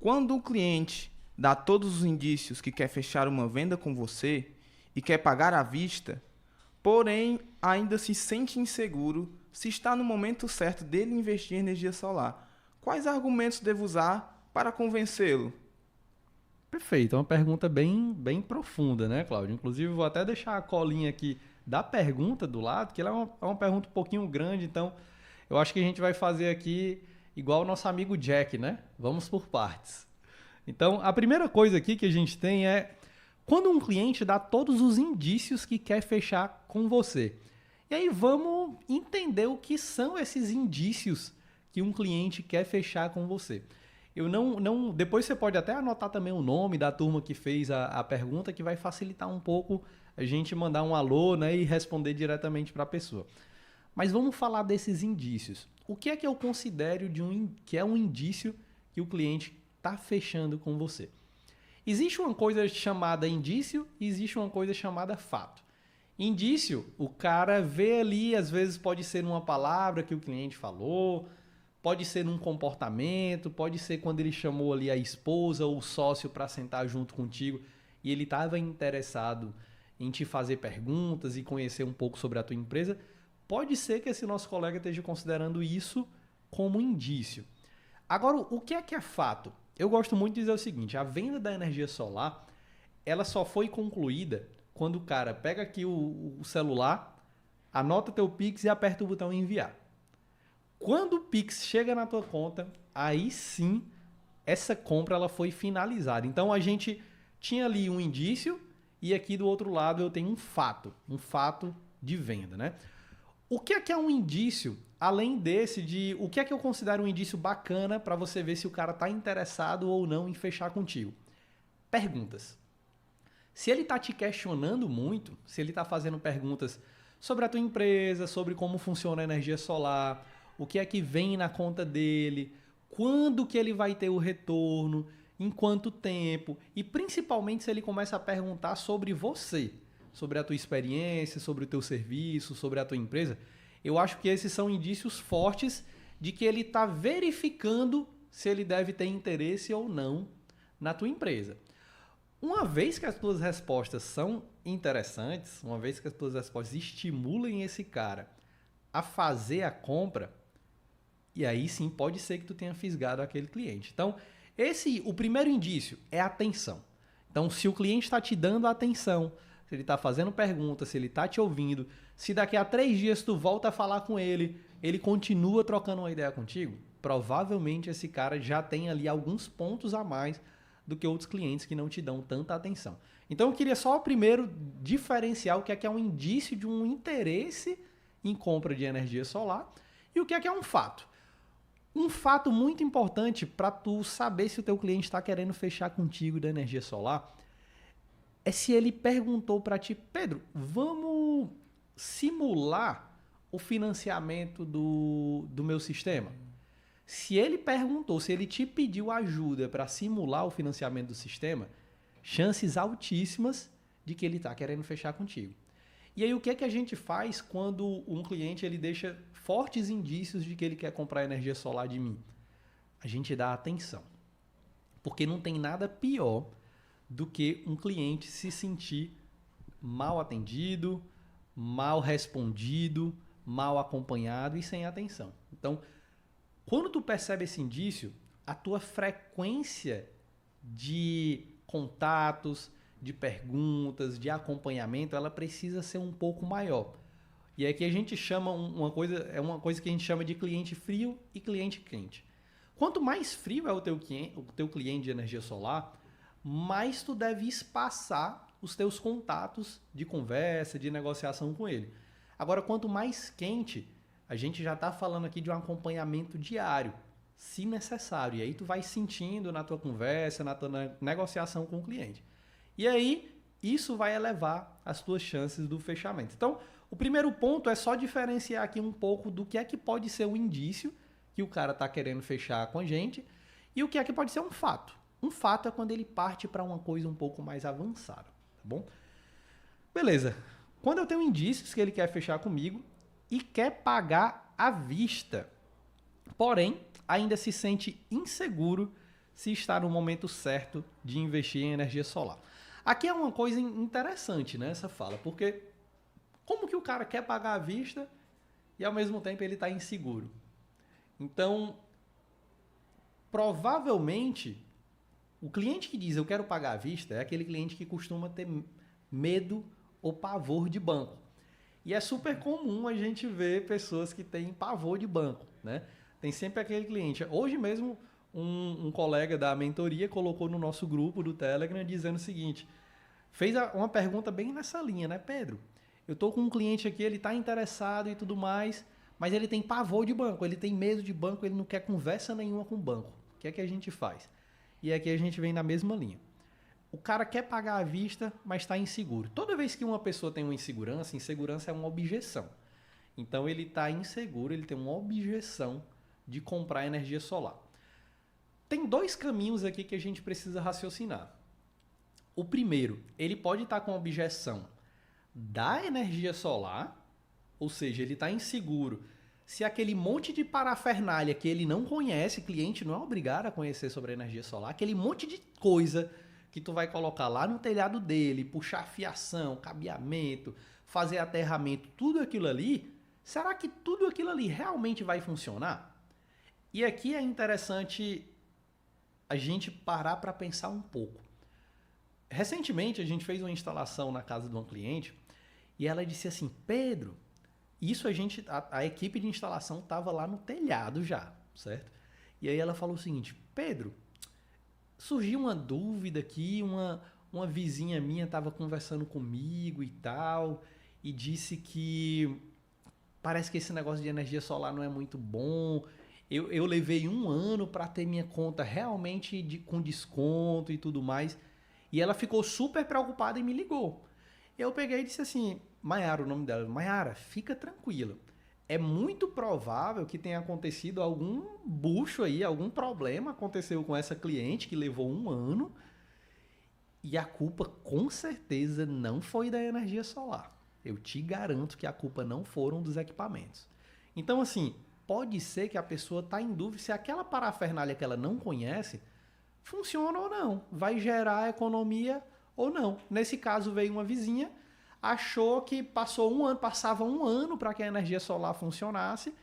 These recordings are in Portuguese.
Quando o cliente dá todos os indícios que quer fechar uma venda com você e quer pagar à vista, porém ainda se sente inseguro se está no momento certo dele investir em energia solar, quais argumentos devo usar para convencê-lo? Perfeito, é uma pergunta bem profunda, né, Cláudio? Inclusive, vou até deixar a colinha aqui da pergunta do lado, que ela é uma pergunta um pouquinho grande, então eu acho que a gente vai fazer aqui igual o nosso amigo Jack, né? Vamos por partes. Então, a primeira coisa aqui que a gente tem é quando um cliente dá todos os indícios que quer fechar com você. E aí vamos entender o que são esses indícios que um cliente quer fechar com você. Eu não, depois você pode até anotar também o nome da turma que fez a pergunta, que vai facilitar um pouco a gente mandar um alô, né, e responder diretamente para a pessoa. Mas vamos falar desses indícios. O que é que eu considero que é um indício que o cliente está fechando com você? Existe uma coisa chamada indício e existe uma coisa chamada fato. Indício, o cara vê ali, às vezes pode ser numa palavra que o cliente falou, pode ser num comportamento, pode ser quando ele chamou ali a esposa ou o sócio para sentar junto contigo e ele estava interessado em te fazer perguntas e conhecer um pouco sobre a tua empresa. Pode ser que esse nosso colega esteja considerando isso como indício. Agora, o que é fato? Eu gosto muito de dizer o seguinte, a venda da energia solar, ela só foi concluída quando o cara pega aqui o celular, anota teu Pix e aperta o botão enviar. Quando o Pix chega na tua conta, aí sim essa compra ela foi finalizada. Então a gente tinha ali um indício e aqui do outro lado eu tenho um fato de venda, né? O que é um indício, além desse, de o que é que eu considero um indício bacana para você ver se o cara está interessado ou não em fechar contigo? Perguntas. Se ele está te questionando muito, se ele está fazendo perguntas sobre a tua empresa, sobre como funciona a energia solar, o que é que vem na conta dele, quando que ele vai ter o retorno, em quanto tempo, e principalmente se ele começa a perguntar sobre você, sobre a tua experiência, sobre o teu serviço, sobre a tua empresa, eu acho que esses são indícios fortes de que ele está verificando se ele deve ter interesse ou não na tua empresa. Uma vez que as tuas respostas são interessantes, uma vez que as tuas respostas estimulem esse cara a fazer a compra, e aí sim pode ser que tu tenha fisgado aquele cliente. Então, o primeiro indício é atenção. Então, se o cliente está te dando atenção, se ele está fazendo perguntas, se ele está te ouvindo, se daqui a 3 dias tu volta a falar com ele, ele continua trocando uma ideia contigo, provavelmente esse cara já tem ali alguns pontos a mais do que outros clientes que não te dão tanta atenção. Então eu queria só primeiro diferenciar o que é um indício de um interesse em compra de energia solar e o que é um fato. Um fato muito importante para tu saber se o teu cliente está querendo fechar contigo da energia solar é se ele perguntou para ti, Pedro, vamos simular o financiamento do meu sistema? Se ele perguntou, se ele te pediu ajuda para simular o financiamento do sistema, chances altíssimas de que ele está querendo fechar contigo. E aí o que é que a gente faz quando um cliente ele deixa fortes indícios de que ele quer comprar energia solar de mim? A gente dá atenção. Porque não tem nada pior do que um cliente se sentir mal atendido, mal respondido, mal acompanhado e sem atenção. Então, quando tu percebe esse indício, a tua frequência de contatos, de perguntas, de acompanhamento, ela precisa ser um pouco maior. E aqui a gente chama uma coisa que a gente chama de cliente frio e cliente quente. Quanto mais frio é o teu cliente de energia solar, mais tu deve espaçar os teus contatos de conversa, de negociação com ele. Agora, quanto mais quente, a gente já está falando aqui de um acompanhamento diário, se necessário. E aí tu vai sentindo na tua conversa, na tua negociação com o cliente. E aí, isso vai elevar as tuas chances do fechamento. Então, o primeiro ponto é só diferenciar aqui um pouco do que é que pode ser um indício que o cara está querendo fechar com a gente e o que é que pode ser um fato. Um fato é quando ele parte para uma coisa um pouco mais avançada, tá bom? Beleza. Quando eu tenho indícios que ele quer fechar comigo e quer pagar à vista, porém, ainda se sente inseguro se está no momento certo de investir em energia solar. Aqui é uma coisa interessante, né, essa fala, porque como que o cara quer pagar à vista e ao mesmo tempo ele está inseguro? Então, provavelmente, o cliente que diz eu quero pagar à vista é aquele cliente que costuma ter medo ou pavor de banco. E é super comum a gente ver pessoas que têm pavor de banco, né? Tem sempre aquele cliente. Hoje mesmo, um colega da mentoria colocou no nosso grupo do Telegram dizendo o seguinte, fez uma pergunta bem nessa linha, né, Pedro? Eu estou com um cliente aqui, ele está interessado e tudo mais, mas ele tem pavor de banco, ele tem medo de banco, ele não quer conversa nenhuma com o banco. O que é que a gente faz? E aqui a gente vem na mesma linha. O cara quer pagar à vista, mas está inseguro. Toda vez que uma pessoa tem uma insegurança, insegurança é uma objeção. Então ele está inseguro, ele tem uma objeção de comprar energia solar. Tem dois caminhos aqui que a gente precisa raciocinar. O primeiro, ele pode estar com objeção da energia solar, ou seja, ele está inseguro. Se aquele monte de parafernália que ele não conhece, cliente não é obrigado a conhecer sobre a energia solar, aquele monte de coisa que tu vai colocar lá no telhado dele, puxar fiação, cabeamento, fazer aterramento, tudo aquilo ali, será que tudo aquilo ali realmente vai funcionar? E aqui é interessante a gente parar para pensar um pouco. Recentemente a gente fez uma instalação na casa de uma cliente e ela disse assim, Pedro, isso a equipe de instalação estava lá no telhado já, certo? E aí ela falou o seguinte, Pedro, surgiu uma dúvida aqui, uma vizinha minha estava conversando comigo e tal, e disse que parece que esse negócio de energia solar não é muito bom. Eu levei 1 ano para ter minha conta realmente com desconto e tudo mais. E ela ficou super preocupada e me ligou. Eu peguei e disse assim, Maiara, o nome dela, Maiara, fica tranquila. É muito provável que tenha acontecido algum bucho aí, algum problema aconteceu com essa cliente que levou 1 ano. E a culpa com certeza não foi da energia solar. Eu te garanto que a culpa não foram dos equipamentos. Então assim, pode ser que a pessoa está em dúvida se aquela parafernália que ela não conhece funciona ou não, vai gerar economia ou não. Nesse caso veio uma vizinha, achou que passava um ano para que a energia solar funcionasse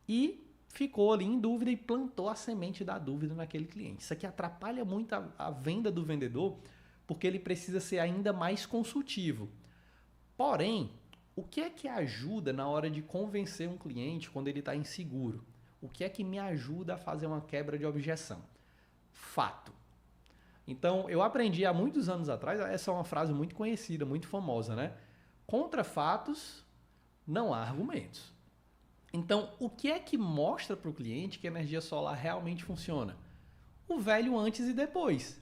e ficou ali em dúvida e plantou a semente da dúvida naquele cliente. Isso aqui atrapalha muito a venda do vendedor porque ele precisa ser ainda mais consultivo. Porém, o que é que ajuda na hora de convencer um cliente quando ele está inseguro? O que é que me ajuda a fazer uma quebra de objeção? Fato. Então, eu aprendi há muitos anos atrás, essa é uma frase muito conhecida, muito famosa, né? Contra fatos, não há argumentos. Então, o que é que mostra para o cliente que a energia solar realmente funciona? O velho antes e depois.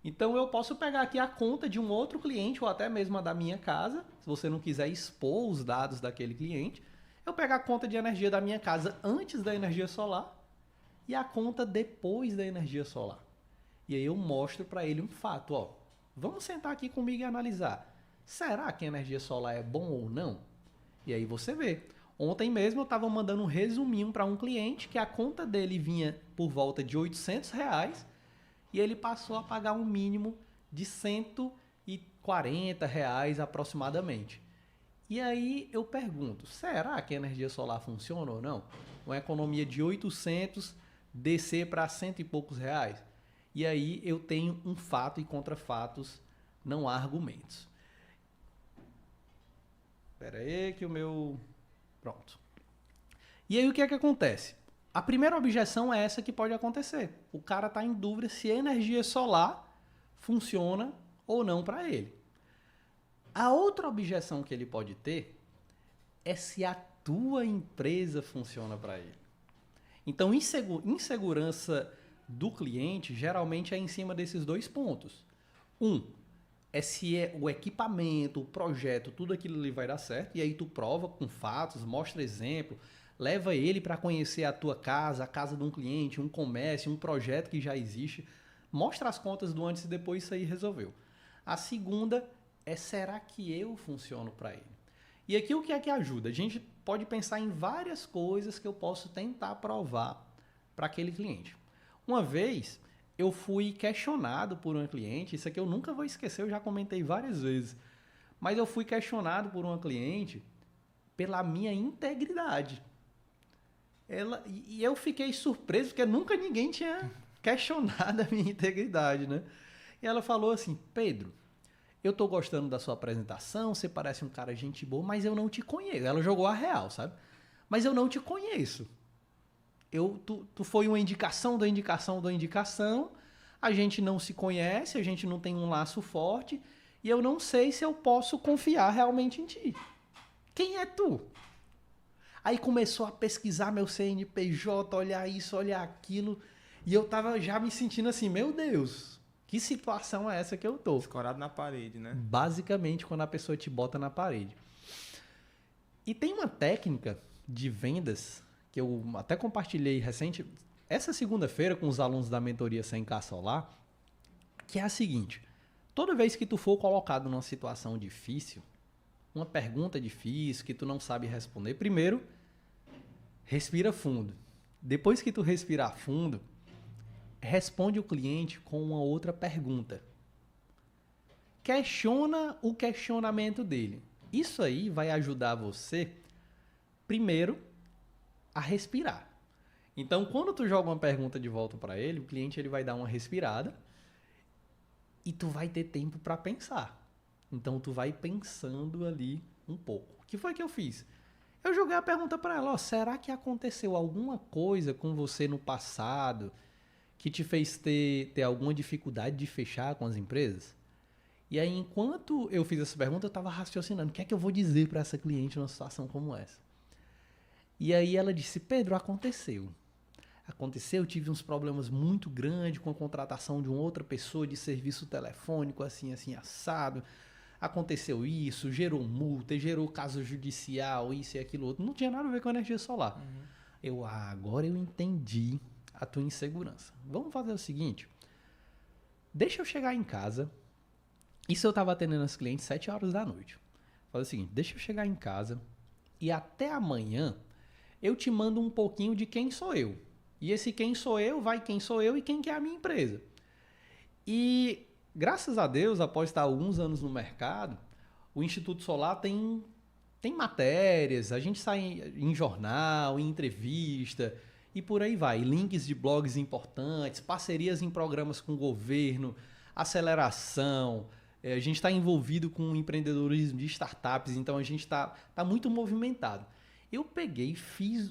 Então, eu posso pegar aqui a conta de um outro cliente ou até mesmo a da minha casa, se você não quiser expor os dados daquele cliente, eu pego a conta de energia da minha casa antes da energia solar e a conta depois da energia solar. E aí eu mostro para ele um fato, ó. Vamos sentar aqui comigo e analisar. Será que a energia solar é bom ou não? E aí você vê. Ontem mesmo eu estava mandando um resuminho para um cliente que a conta dele vinha por volta de R$800 e ele passou a pagar um mínimo de R$140 aproximadamente. E aí eu pergunto, será que a energia solar funciona ou não? Uma economia de 800 descer para 100 e poucos reais? E aí eu tenho um fato e contra fatos, não há argumentos. Espera aí que o meu... Pronto. E aí o que é que acontece? A primeira objeção é essa que pode acontecer. O cara está em dúvida se a energia solar funciona ou não para ele. A outra objeção que ele pode ter é se a tua empresa funciona para ele. Então, insegurança do cliente geralmente é em cima desses dois pontos. É se o equipamento, o projeto, tudo aquilo ali vai dar certo, e aí tu prova com fatos, mostra exemplo, leva ele para conhecer a tua casa, a casa de um cliente, um comércio, um projeto que já existe, mostra as contas do antes e depois, isso aí resolveu. A segunda é, será que eu funciono para ele? E aqui o que é que ajuda? A gente pode pensar em várias coisas que eu posso tentar provar para aquele cliente. Uma vez, eu fui questionado por uma cliente, isso aqui eu nunca vou esquecer, eu já comentei várias vezes, mas eu fui questionado por uma cliente pela minha integridade. E eu fiquei surpreso, porque nunca ninguém tinha questionado a minha integridade, né? E ela falou assim, Pedro, eu tô gostando da sua apresentação, você parece um cara gente boa, mas eu não te conheço. Ela jogou a real, sabe? Mas eu não te conheço. Tu foi uma indicação da indicação da indicação, a gente não se conhece, a gente não tem um laço forte, e eu não sei se eu posso confiar realmente em ti. Quem é tu? Aí começou a pesquisar meu CNPJ, olhar isso, olhar aquilo, e eu tava já me sentindo assim, meu Deus, que situação é essa que eu tô? Escorado na parede, né? Basicamente, quando a pessoa te bota na parede. E tem uma técnica de vendas que eu até compartilhei recente, essa segunda-feira com os alunos da mentoria 100K Solar, que é a seguinte, toda vez que tu for colocado numa situação difícil, uma pergunta difícil que tu não sabe responder, primeiro, respira fundo. Depois que tu respirar fundo, responde o cliente com uma outra pergunta. Questiona o questionamento dele. Isso aí vai ajudar você, primeiro, a respirar. Então, quando tu joga uma pergunta de volta para ele, o cliente ele vai dar uma respirada e tu vai ter tempo para pensar. Então, tu vai pensando ali um pouco. O que foi que eu fiz? Eu joguei a pergunta para ela, será que aconteceu alguma coisa com você no passado que te fez ter alguma dificuldade de fechar com as empresas? E aí, enquanto eu fiz essa pergunta, eu estava raciocinando, o que é que eu vou dizer para essa cliente numa situação como essa? E aí ela disse, Pedro, aconteceu. Aconteceu, eu tive uns problemas muito grandes com a contratação de uma outra pessoa de serviço telefônico, assim, assado. Aconteceu isso, gerou multa, gerou caso judicial, isso e aquilo outro. Não tinha nada a ver com energia solar. Agora eu entendi a tua insegurança. Vamos fazer o seguinte, deixa eu chegar em casa. Isso eu estava atendendo as clientes 7 horas da noite. Fazer o seguinte, deixa eu chegar em casa e até amanhã eu te mando um pouquinho de quem sou eu. E esse quem sou eu, vai quem sou eu e quem que é a minha empresa. E graças a Deus, após estar alguns anos no mercado, o Instituto Solar tem matérias, a gente sai em jornal, em entrevista e por aí vai. Links de blogs importantes, parcerias em programas com o governo, aceleração. A gente está envolvido com empreendedorismo de startups, então a gente está muito movimentado. Eu peguei,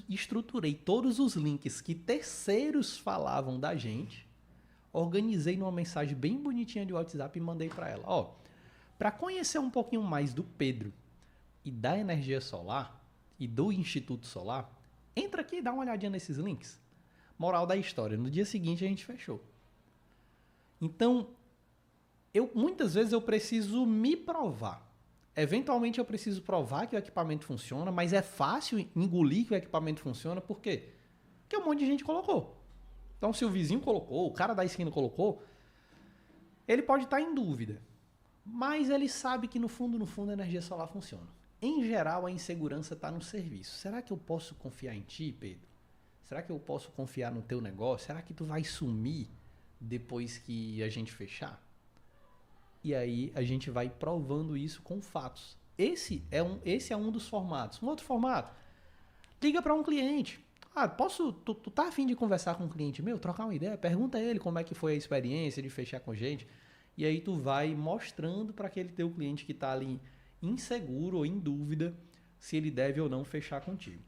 estruturei todos os links que terceiros falavam da gente, organizei numa mensagem bem bonitinha de WhatsApp e mandei para ela. Para conhecer um pouquinho mais do Pedro e da energia solar e do Instituto Solar, entra aqui e dá uma olhadinha nesses links. Moral da história, no dia seguinte a gente fechou. Então, muitas vezes eu preciso me provar. Eventualmente eu preciso provar que o equipamento funciona, mas é fácil engolir que o equipamento funciona, por quê? Porque um monte de gente colocou. Então, se o vizinho colocou, o cara da esquina colocou, ele pode estar em dúvida. Mas ele sabe que no fundo, a energia solar funciona. Em geral, a insegurança está no serviço. Será que eu posso confiar em ti, Pedro? Será que eu posso confiar no teu negócio? Será que tu vai sumir depois que a gente fechar? E aí a gente vai provando isso com fatos. Esse é um dos formatos. Um outro formato, liga para um cliente. Tu tá afim de conversar com um cliente meu, trocar uma ideia? Pergunta a ele como é que foi a experiência de fechar com gente. E aí tu vai mostrando para aquele teu cliente que está ali inseguro ou em dúvida se ele deve ou não fechar contigo.